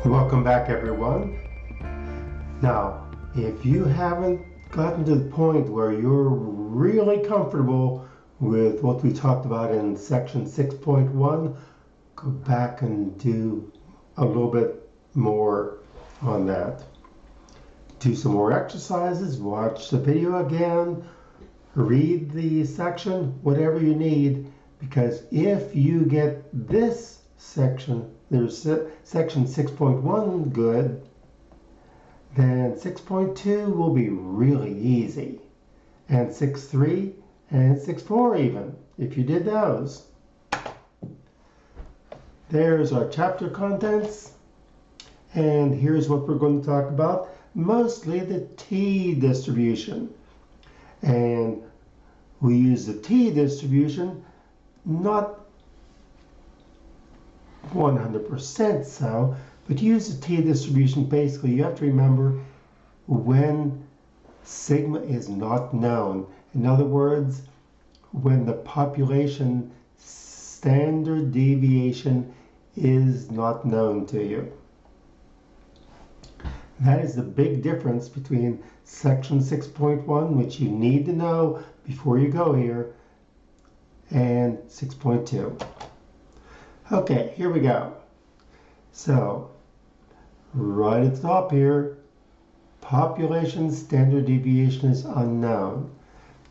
Welcome back, everyone. Now, if you haven't gotten to the point where you're really comfortable with what we talked about in section 6.1, go back and do a little bit more on that. Do some more exercises, watch the video again, read the section, whatever you need, because if you get this section, there's section 6.1 good, then 6.2 will be really easy, and 6.3 and 6.4 even, if you did those. There's our chapter contents, and here's what we're going to talk about, mostly the t distribution. And we use the t distribution, not 100% so, but use the t distribution. Basically, you have to remember when sigma is not known. In other words, when the population standard deviation is not known to you. That is the big difference between section 6.1, which you need to know before you go here, and 6.2. Okay, here we go. So, right at the top here, population standard deviation is unknown.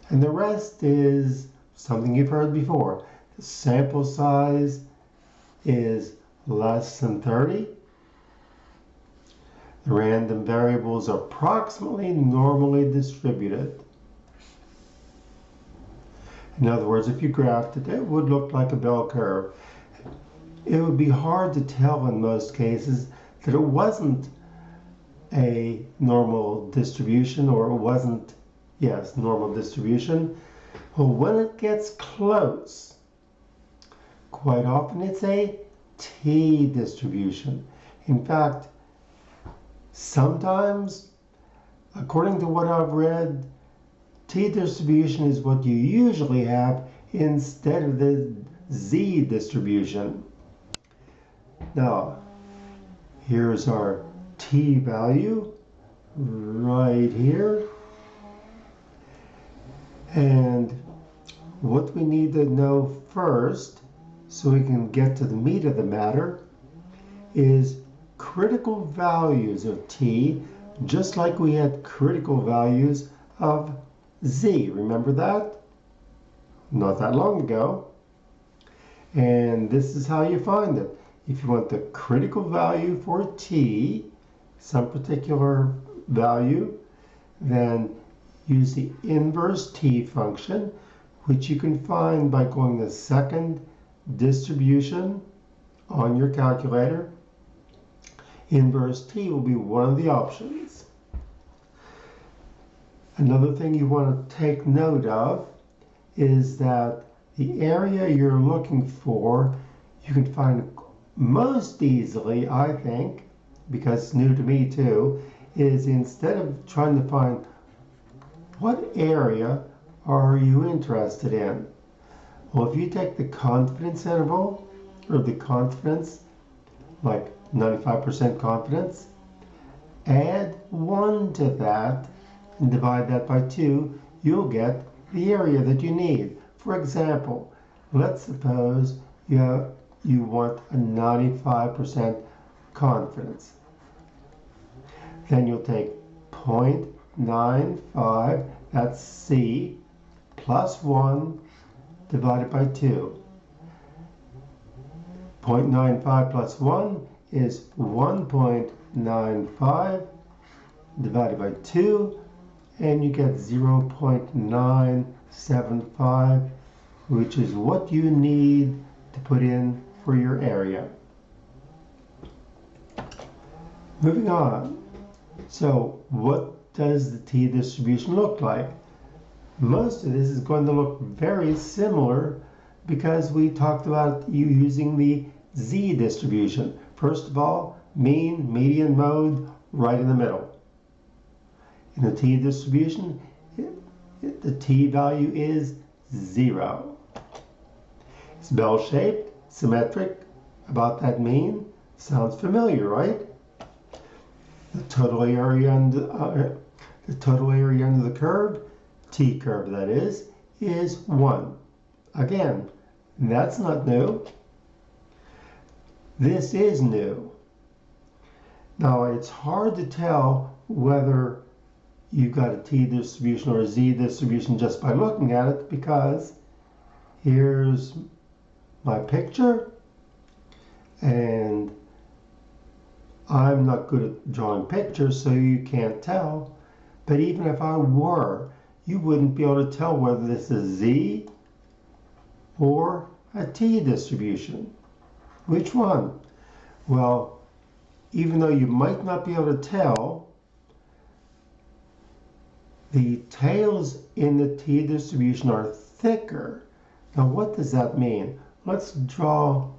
And the rest is something you've heard before. The sample size is less than 30. The random variables are approximately normally distributed. In other words, if you graphed it, it would look like a bell curve. It would be hard to tell in most cases that it wasn't a normal distribution, or it wasn't, yes, normal distribution. Well, when it gets close, quite often it's a t distribution. In fact, sometimes, according to what I've read, t distribution is what you usually have instead of the z distribution. Now, here's our t value right here. And what we need to know first, so we can get to the meat of the matter, is critical values of t, just like we had critical values of z. Remember that? Not that long ago. And this is how you find it. If you want the critical value for t, some particular value, then use the inverse t function, which you can find by going the second distribution on your calculator. Inverse t will be one of the options. Another thing you want to take note of is that the area you're looking for, you can find most easily, I think, because it's new to me too, is instead of trying to find what area are you interested in. Well, if you take the confidence interval, or the confidence, like 95% confidence, add 1 to that and divide that by 2, you'll get the area that you need. For example, let's suppose you want a 95% confidence. Then you'll take 0.95, that's C, plus 1 divided by 2. 0.95 plus 1 is 1.95 divided by 2, and you get 0.975, which is what you need to put in for your area. Moving on. So what does the t distribution look like? Most of this is going to look very similar because we talked about you using the z distribution. First of all, mean, median, mode, right in the middle. In the t distribution, the t value is 0. It's bell-shaped, symmetric, about that mean. Sounds familiar, right? The total area under the curve, t curve that is 1. Again, that's not new. This is new. Now, it's hard to tell whether you've got a t distribution or a z distribution just by looking at it, because here's my picture, and I'm not good at drawing pictures, so you can't tell. But even if I were, you wouldn't be able to tell whether this is z or a t distribution. Which one? Well, even though you might not be able to tell, the tails in the t distribution are thicker. Now, what does that mean? Let's draw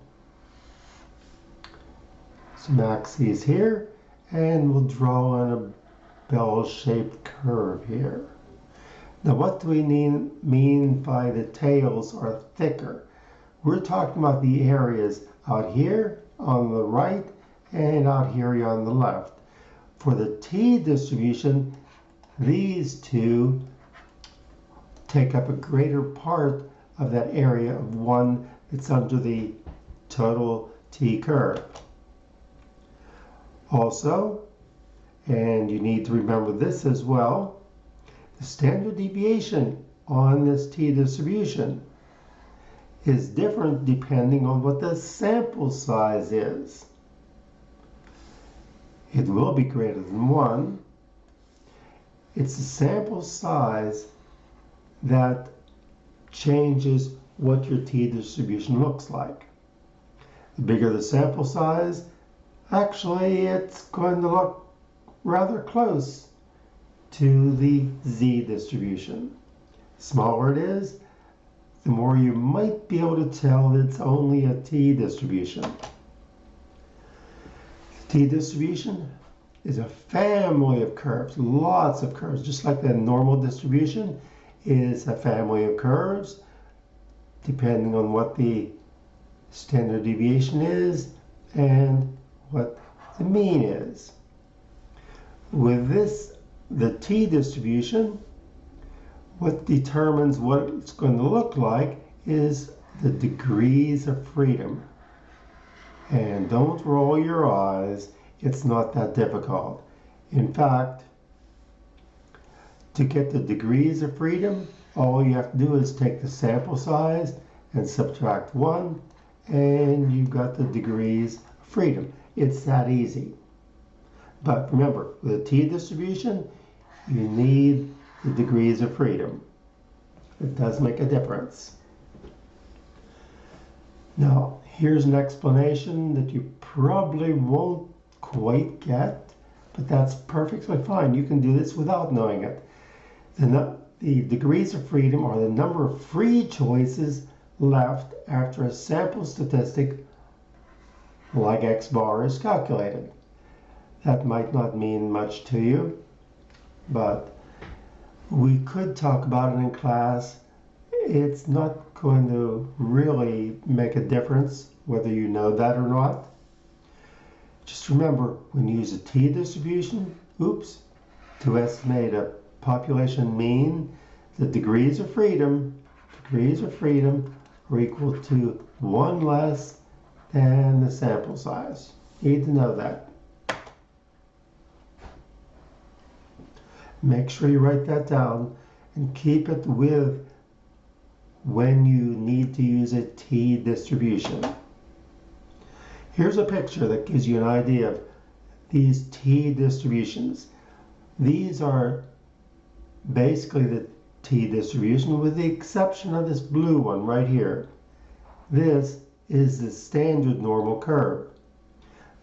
some axes here, and we'll draw on a bell-shaped curve here. Now, what do we mean by the tails are thicker? We're talking about the areas out here on the right and out here on the left. For the t distribution, these two take up a greater part of that area of 1 that's under the total t curve. Also, and you need to remember this as well, the standard deviation on this t distribution is different depending on what the sample size is. It will be greater than 1. It's the sample size that changes what your t distribution looks like. The bigger the sample size, actually it's going to look rather close to the z distribution. The smaller it is, the more you might be able to tell that it's only a t distribution. The t distribution is a family of curves, lots of curves, just like the normal distribution is a family of curves, depending on what the standard deviation is and what the mean is. With this, the t distribution, what determines what it's going to look like is the degrees of freedom. And don't roll your eyes, it's not that difficult. In fact, to get the degrees of freedom, all you have to do is take the sample size and subtract 1, and you've got the degrees of freedom. It's that easy. But remember, with a t distribution, you need the degrees of freedom. It does make a difference. Now, here's an explanation that you probably won't quite get, but that's perfectly fine. You can do this without knowing it. The degrees of freedom are the number of free choices left after a sample statistic like x bar is calculated. That might not mean much to you, but we could talk about it in class. It's not going to really make a difference whether you know that or not. Just remember, when you use a t distribution, to estimate a population mean, the degrees of freedom are equal to 1 less than the sample size. You need to know that. Make sure you write that down and keep it with when you need to use a t distribution. Here's a picture that gives you an idea of these t distributions. These are basically the t distribution with the exception of this blue one right here. This is the standard normal curve.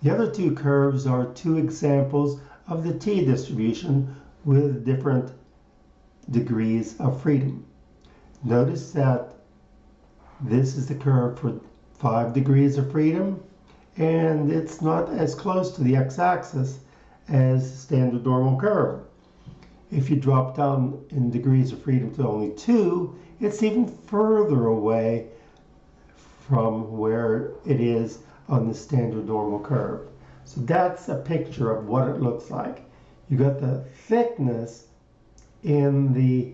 The other two curves are two examples of the t distribution with different degrees of freedom. Notice that this is the curve for 5 degrees of freedom, and it's not as close to the x-axis as the standard normal curve. If you drop down in degrees of freedom to only 2, it's even further away from where it is on the standard normal curve. So that's a picture of what it looks like. You got the thickness in the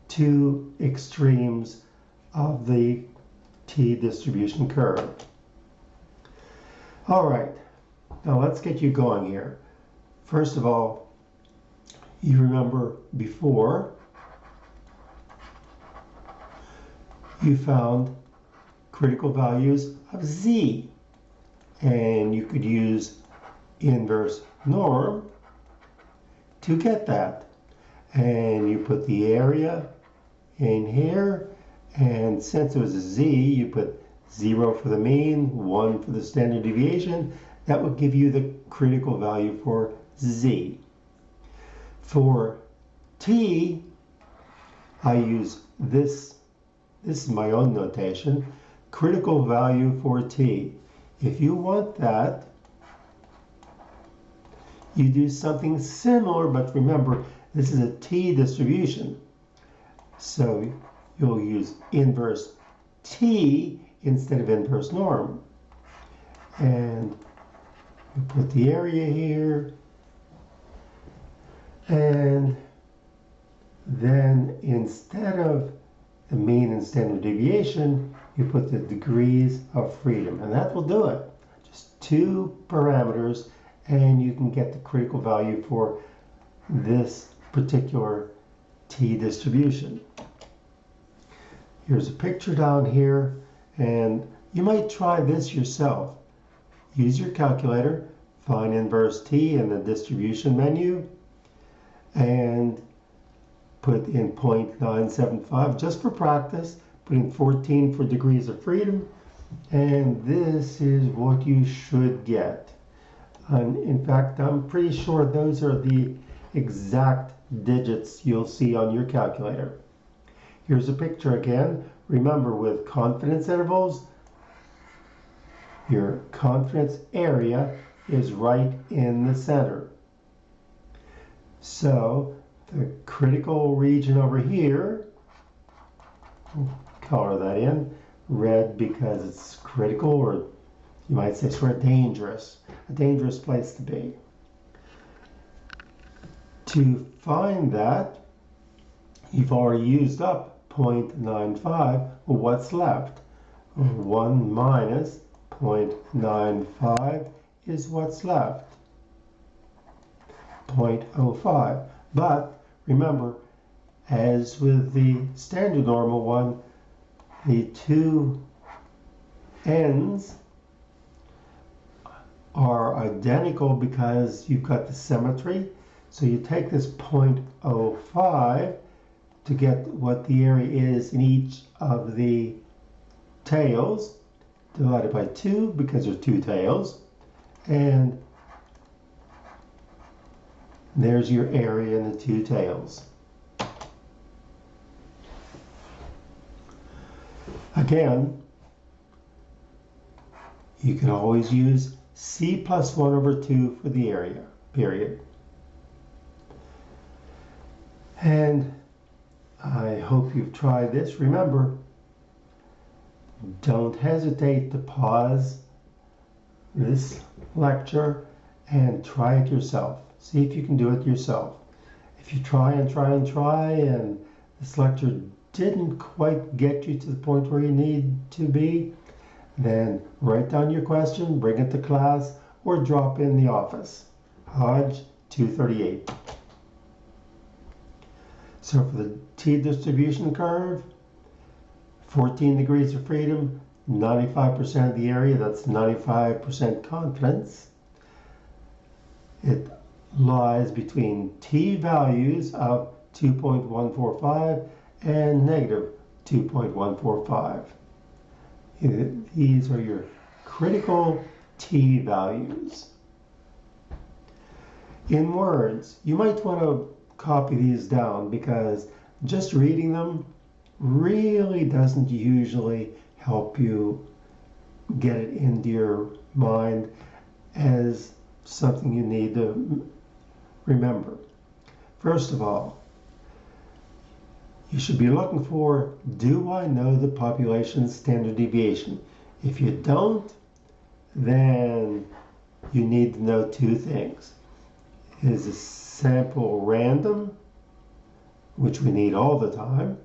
two extremes of the t-distribution curve. All right, now let's get you going here. First of all, you remember before you found critical values of z, and you could use inverse norm to get that. And you put the area in here, and since it was a z, you put 0 for the mean, 1 for the standard deviation. That would give you the critical value for z. For t, I use this is my own notation, critical value for t. If you want that, you do something similar, but remember, this is a t distribution. So you'll use inverse t instead of inverse norm. And you put the area here, and then instead of the mean and standard deviation, you put the degrees of freedom, and that will do it. Just two parameters, and you can get the critical value for this particular t distribution. Here's a picture down here, and you might try this yourself. Use your calculator, find inverse t in the distribution menu, and put in 0.975 just for practice. Put in 14 for degrees of freedom, and this is what you should get. And in fact, I'm pretty sure those are the exact digits you'll see on your calculator. Here's a picture again. Remember, with confidence intervals, your confidence area is right in the center. So the critical region over here, color that in red because it's critical, or you might say sort of dangerous, a dangerous place to be. To find that, you've already used up 0.95. Well, what's left? 1 minus 0.95 is what's left, 0.05. But remember, as with the standard normal one, the two ends are identical because you've got the symmetry. So you take this 0.05 to get what the area is in each of the tails, divided by 2 because there's 2 tails, and there's your area in the 2 tails. Again, you can always use c plus 1 over 2 for the area, period. And I hope you've tried this. Remember, don't hesitate to pause this lecture and try it yourself. See if you can do it yourself. If you try and try and try, and this lecture didn't quite get you to the point where you need to be, then write down your question, bring it to class, or drop in the office. Hodge 238. So for the t-distribution curve, 14 degrees of freedom, 95% of the area, that's 95% confidence. It lies between t values of 2.145 and negative 2.145. These are your critical t values. In words, you might want to copy these down because just reading them really doesn't usually help you get it into your mind as something you need to remember. First of all, you should be looking for, do I know the population standard deviation? If you don't, then you need to know two things. Is the sample random, which we need all the time,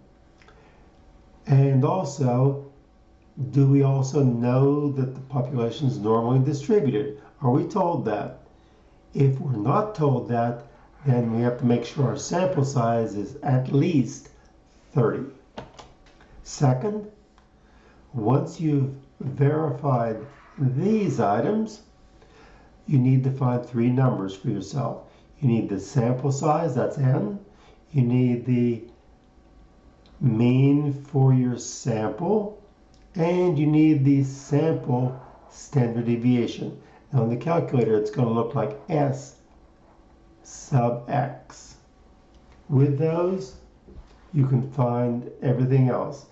and also, do we also know that the population is normally distributed? Are we told that? If we're not told that, then we have to make sure our sample size is at least 30. Second, once you've verified these items, you need to find three numbers for yourself. You need the sample size, that's n. You need the mean for your sample, and you need the sample standard deviation. Now on the calculator, it's going to look like S sub x. With those, you can find everything else.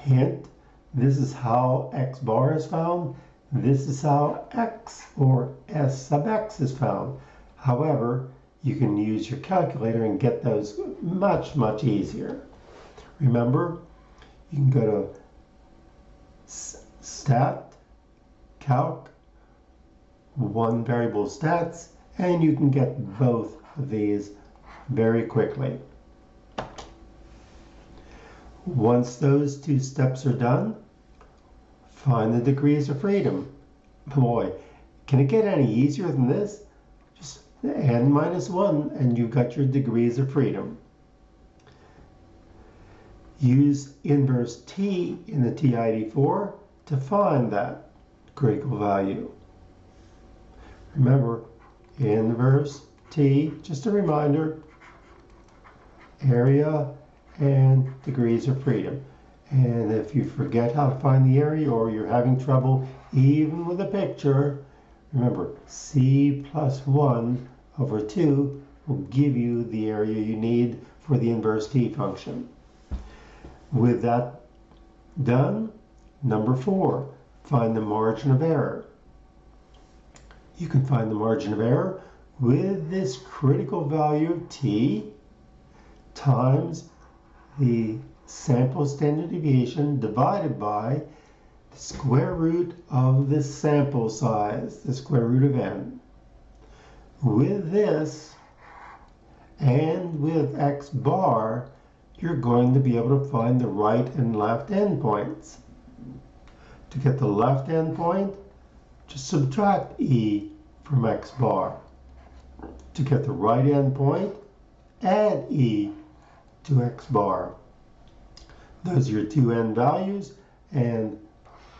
Hint, this is how x bar is found. This is how x, or S sub x, is found. However, you can use your calculator and get those much, much easier. Remember, you can go to Stat, Calc, one variable stats, and you can get both of these very quickly. Once those two steps are done, find the degrees of freedom. Boy, can it get any easier than this? Just n minus 1 and you've got your degrees of freedom. Use inverse t in the TID4 to find that critical value. Remember, inverse t, just a reminder, area and degrees of freedom. And if you forget how to find the area, or you're having trouble even with a picture, remember, c plus 1 over 2 will give you the area you need for the inverse t function. With that done, number 4, find the margin of error. You can find the margin of error with this critical value of t times the sample standard deviation divided by the square root of the sample size, the square root of n. With this and with x bar, you're going to be able to find the right and left endpoints. To get the left endpoint, just subtract e from x bar. To get the right endpoint, add e to x bar. Those are your two n values, and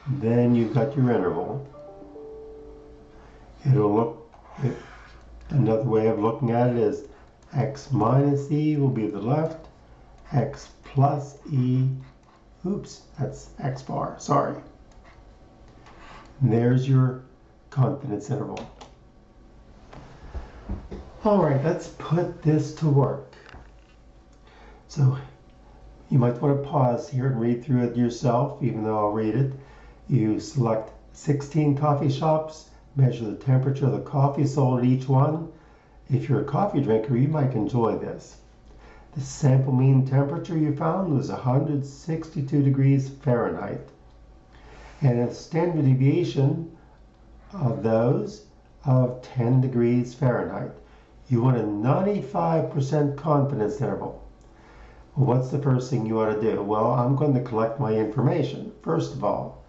then you've got your interval. It'll look, another way of looking at it is x minus e will be the left, x plus e, oops, that's x bar, sorry. And there's your confidence interval. All right, let's put this to work. So you might want to pause here and read through it yourself, even though I'll read it. You select 16 coffee shops, measure the temperature of the coffee sold at each one. If you're a coffee drinker, you might enjoy this. The sample mean temperature you found was 162 degrees Fahrenheit. And a standard deviation of those of 10 degrees Fahrenheit. You want a 95% confidence interval. Well, what's the first thing you ought to do? Well, I'm going to collect my information. First of all,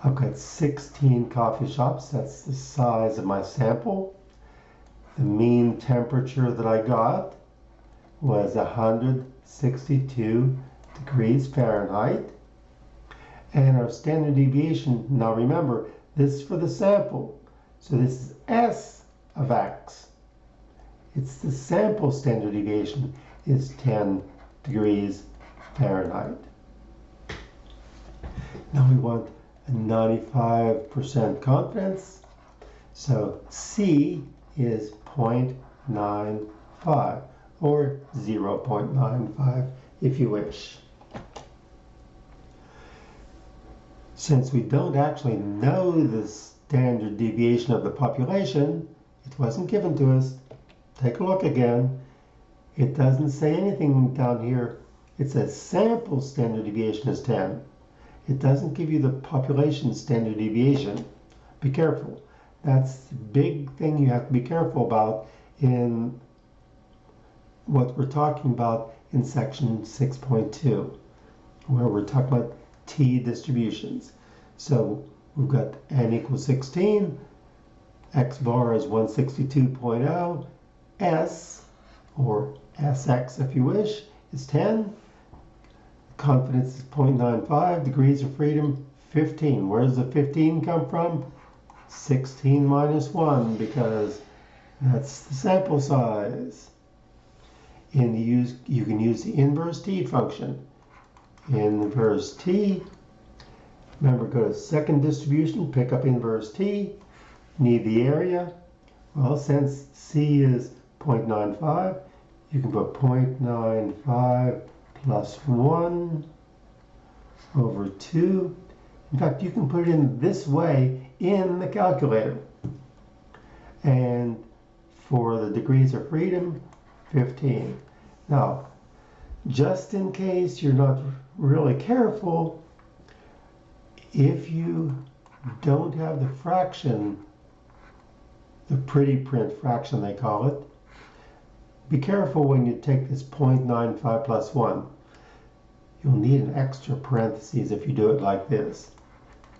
I've got 16 coffee shops. That's the size of my sample. The mean temperature that I got was 162 degrees Fahrenheit. And our standard deviation, now remember, this is for the sample. So this is S of x. It's the sample standard deviation is 10 degrees Fahrenheit. Now we want a 95% confidence. So C is 0.95 or 0.95 if you wish. Since we don't actually know the standard deviation of the population, it wasn't given to us. Take a look again. It doesn't say anything down here. It says sample standard deviation is 10. it doesn't give you the population standard deviation. Be careful. That's the big thing you have to be careful about in what we're talking about in section 6.2, where we're talking about t distributions. So we've got n equals 16, x bar is 162.0, s, or sx if you wish, is 10, confidence is 0.95, degrees of freedom 15. Where does the 15 come from? 16 minus 1, because that's the sample size. You can use the inverse t function. Inverse t, remember, go to second distribution, pick up inverse t. Need the area. Well, since c is 0.95, you can put 0.95 plus 1 over 2. In fact, you can put it in this way in the calculator. And for the degrees of freedom, 15. Now, just in case you're not really careful, if you don't have the fraction, the pretty print fraction they call it, be careful when you take this 0.95 plus 1. You'll need an extra parentheses if you do it like this.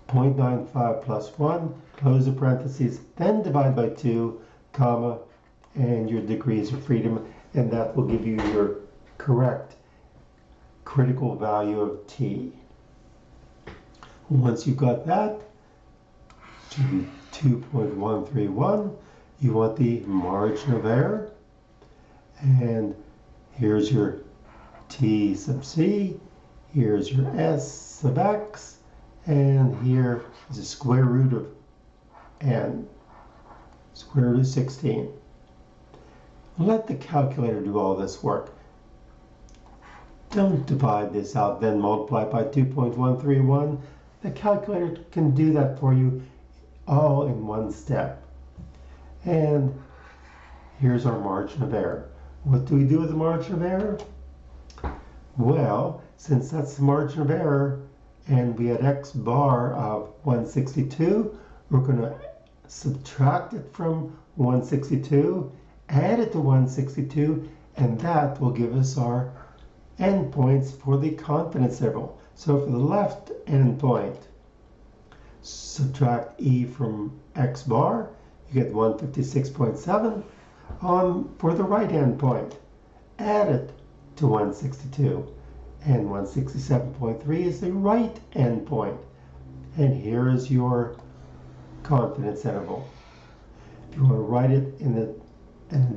0.95 plus 1, close the parentheses, then divide by 2, comma, and your degrees of freedom, and that will give you your correct critical value of t. Once you've got that, to be 2.131, you want the margin of error, and here's your t sub c, here's your s sub x, and here is the square root of n, square root of 16. Let the calculator do all this work. Don't divide this out, then multiply by 2.131. The calculator can do that for you all in one step. And here's our margin of error. What do we do with the margin of error? Well, since that's the margin of error, and we had x bar of 162, we're going to subtract it from 162, add it to 162, and that will give us our endpoints for the confidence interval. So for the left endpoint, subtract e from x bar, you get 156.7. For the right endpoint, add it to 162, and 167.3 is the right endpoint. And here is your confidence interval. If you want to write it in a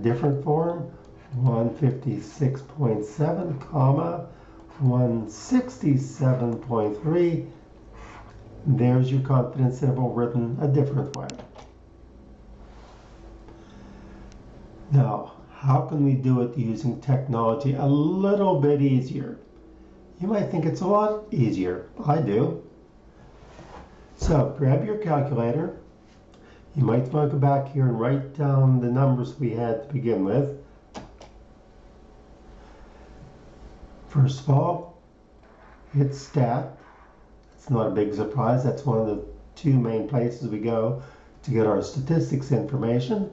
different form, 156.7, comma, 167.3. There's your confidence interval written a different way. Now, how can we do it using technology a little bit easier? You might think it's a lot easier. I do. So, grab your calculator. You might want to go back here and write down the numbers we had to begin with. First of all, hit stat. It's not a big surprise. That's one of the two main places we go to get our statistics information.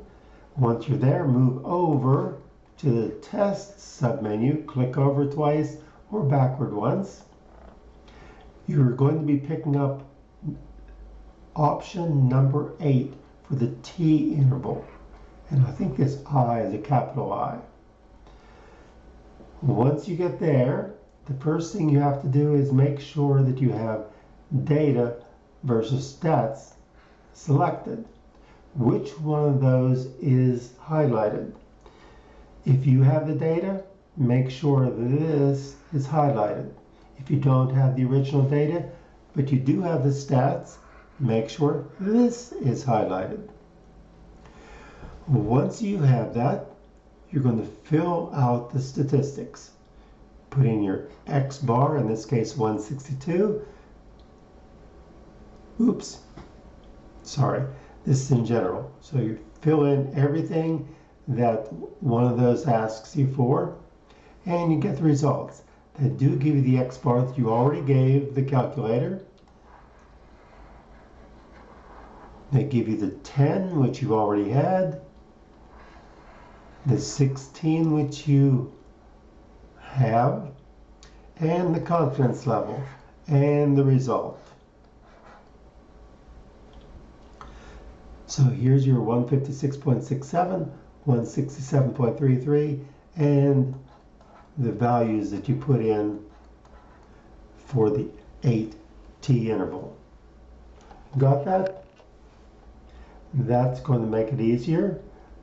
Once you're there, move over to the test submenu, click over twice or backward once. You're going to be picking up option number 8 for the t interval. And I think this I is a capital I. Once you get there, the first thing you have to do is make sure that you have data versus stats selected. Which one of those is highlighted? If you have the data, make sure that this is highlighted. If you don't have the original data, but you do have the stats, make sure this is highlighted. Once you have that, you're going to fill out the statistics. Put in your X bar, in this case 162. Oops, sorry, this is in general. So you fill in everything that one of those asks you for, and you get the results. They do give you the X bar that you already gave the calculator, They give you the 10, which you already had, the 16, which you have, and the confidence level, and the result. So here's your 156.67, 167.33, and the values that you put in for the 8t interval. Got that? That's going to make it easier,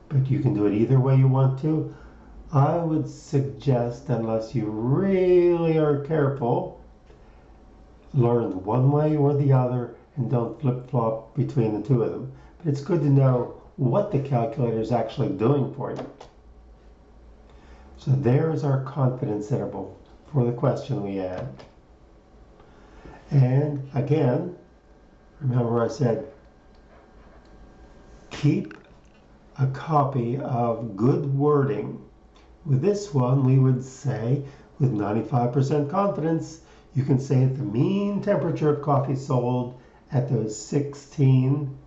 but you can do it either way you want to. I would suggest, unless you really are careful, learn one way or the other and don't flip-flop between the two of them. But it's good to know what the calculator is actually doing for you. So there's our confidence interval for the question we had. And again, remember I said, keep a copy of good wording. With this one, we would say, with 95% confidence, you can say the mean temperature of coffee sold at those 16,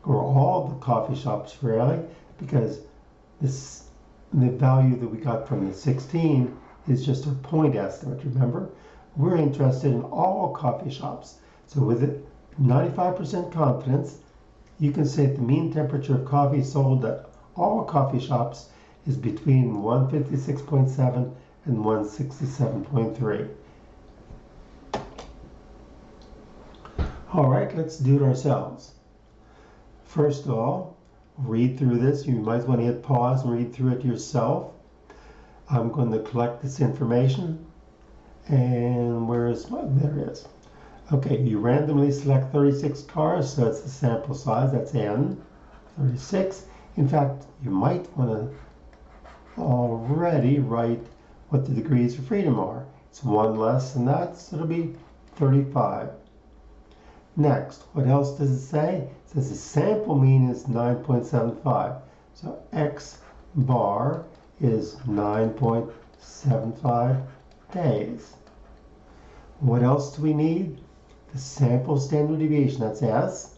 or all the coffee shops really, because the value that we got from the 16 is just a point estimate, remember? We're interested in all coffee shops. So with 95% confidence, you can say the mean temperature of coffee sold at all coffee shops is between 156.7 and 167.3. All right, let's do it ourselves. First of all, read through this. You might want to hit pause and read through it yourself. I'm going to collect this information. And where is my, there it is. Okay, you randomly select 36 cars, so it's the sample size, that's n, 36. In fact, you might want to already write what the degrees of freedom are. It's one less than that, so it'll be 35. Next, what else does it say? It says the sample mean is 9.75. So X bar is 9.75 days. What else do we need? The sample standard deviation, that's S,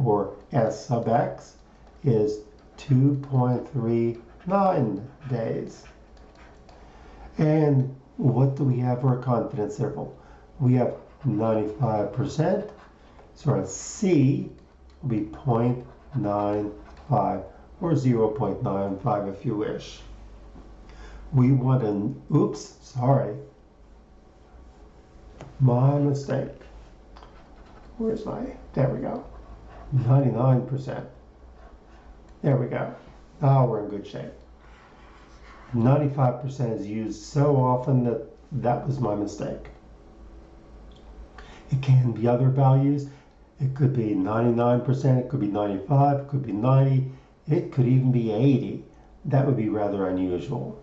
or S sub X, is 2.39 days. And what do we have for a confidence interval? We have 95%. So our C will be 0.95 or 0.95 if you wish. We want an, oops, sorry. My mistake. Where's my, there we go. 99%. There we go. Now we're in good shape. 95% is used so often that that was my mistake. It can be other values. It could be 99%, it could be 95, it could be 90, it could even be 80. That would be rather unusual.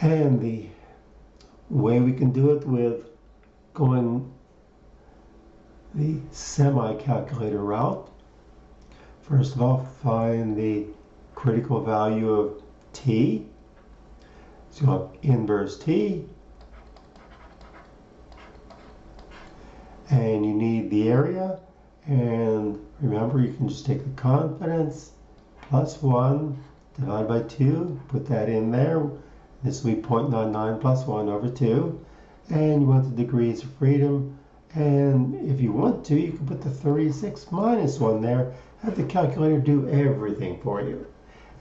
And the way we can do it with going the semi-calculator route, first of all, find the critical value of t. So you have inverse t. And you need the area, and remember you can just take the confidence plus 1 divided by 2, put that in there. This will be 0.99 plus 1 over 2. And you want the degrees of freedom, and if you want to, you can put the 36 minus 1 there, have the calculator do everything for you.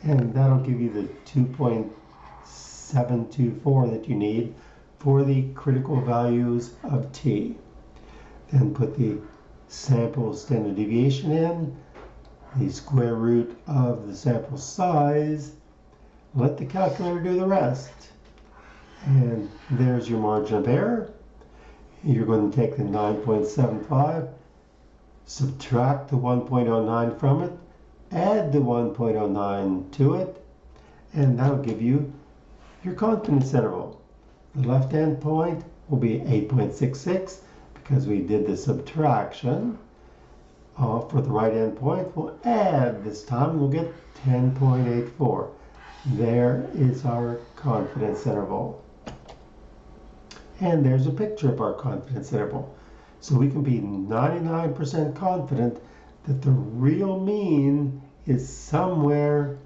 And that'll give you the 2.724 that you need for the critical values of t. Then put the sample standard deviation in, the square root of the sample size, let the calculator do the rest. And there's your margin of error. You're going to take the 9.75, subtract the 1.09 from it, add the 1.09 to it, and that'll give you your confidence interval. The left-hand point will be 8.66, because we did the subtraction. For the right hand point, we'll add this time, we'll get 10.84. There is our confidence interval. And there's a picture of our confidence interval. So we can be 99% confident that the real mean is somewhere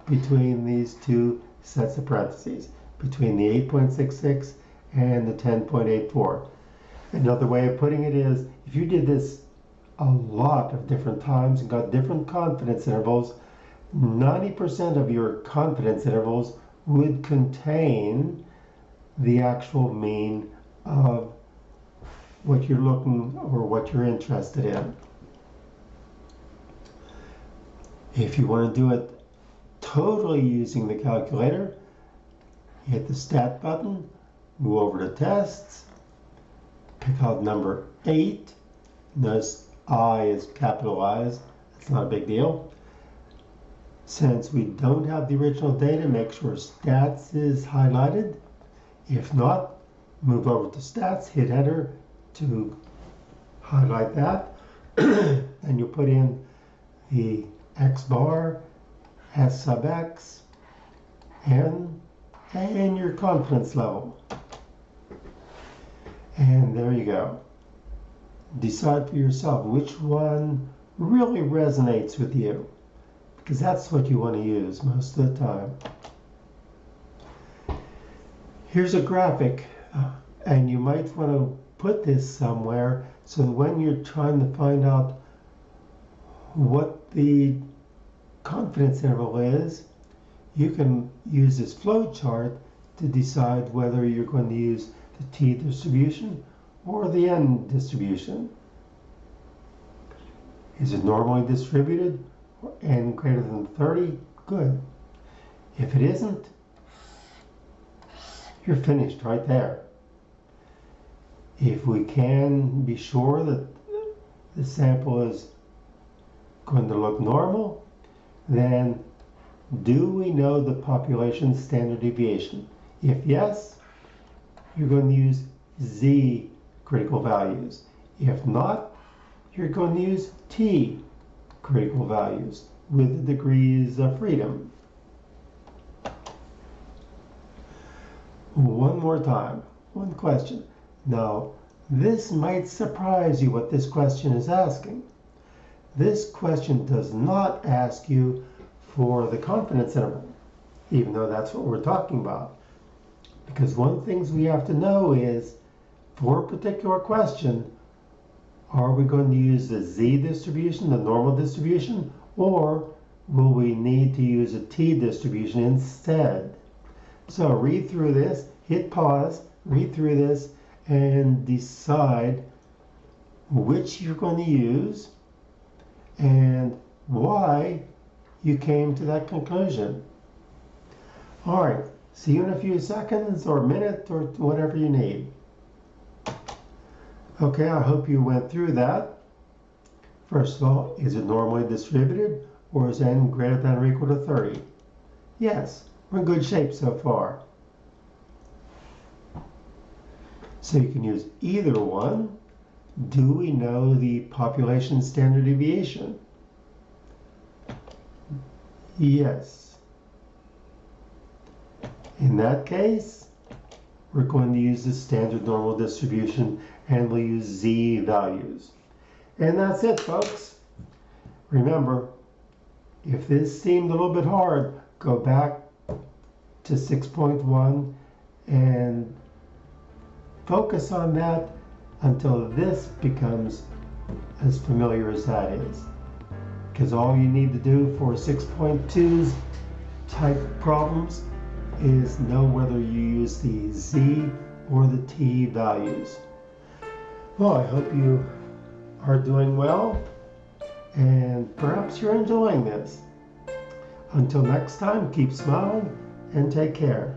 between these two sets of parentheses, between the 8.66 and the 10.84. Another way of putting it is, if you did this a lot of different times and got different confidence intervals, 90% of your confidence intervals would contain the actual mean of what you're looking or what you're interested in. If you want to do it totally using the calculator, hit the Stat button, go over to Tests, pick out number 8. Notice I is capitalized. It's not a big deal. Since we don't have the original data, make sure Stats is highlighted. If not, move over to Stats, hit Enter to highlight that. And you put in the X bar, S sub X, N, and your confidence level. And there you go. Decide for yourself which one really resonates with you, because that's what you want to use most of the time. Here's a graphic, and you might want to put this somewhere so that when you're trying to find out what the confidence interval is, you can use this flow chart to decide whether you're going to use the t distribution or the n distribution. Is it normally distributed or n greater than 30? Good. If it isn't, you're finished right there. If we can be sure that the sample is going to look normal, then do we know the population standard deviation? If yes, you're going to use Z critical values. If not, you're going to use T critical values with the degrees of freedom. One more time, one question. Now, this might surprise you what this question is asking. This question does not ask you for the confidence interval, even though that's what we're talking about. Because one of the things we have to know is, for a particular question, are we going to use the Z distribution, the normal distribution, or will we need to use a T distribution instead? So read through this, hit pause, read through this, and decide which you're going to use and why you came to that conclusion. All right, see you in a few seconds or a minute or whatever you need. Okay, I hope you went through that. First of all, is it normally distributed or is n greater than or equal to 30? Yes, we're in good shape so far. So you can use either one. Do we know the population standard deviation? Yes. In that case, we're going to use the standard normal distribution and we'll use Z values. And that's it, folks. Remember, if this seemed a little bit hard, go back to 6.1 and focus on that until this becomes as familiar as that is. Because all you need to do for 6.2's type problems is know whether you use the Z or the T values. Well, I hope you are doing well, and perhaps you're enjoying this. Until next time, keep smiling and take care.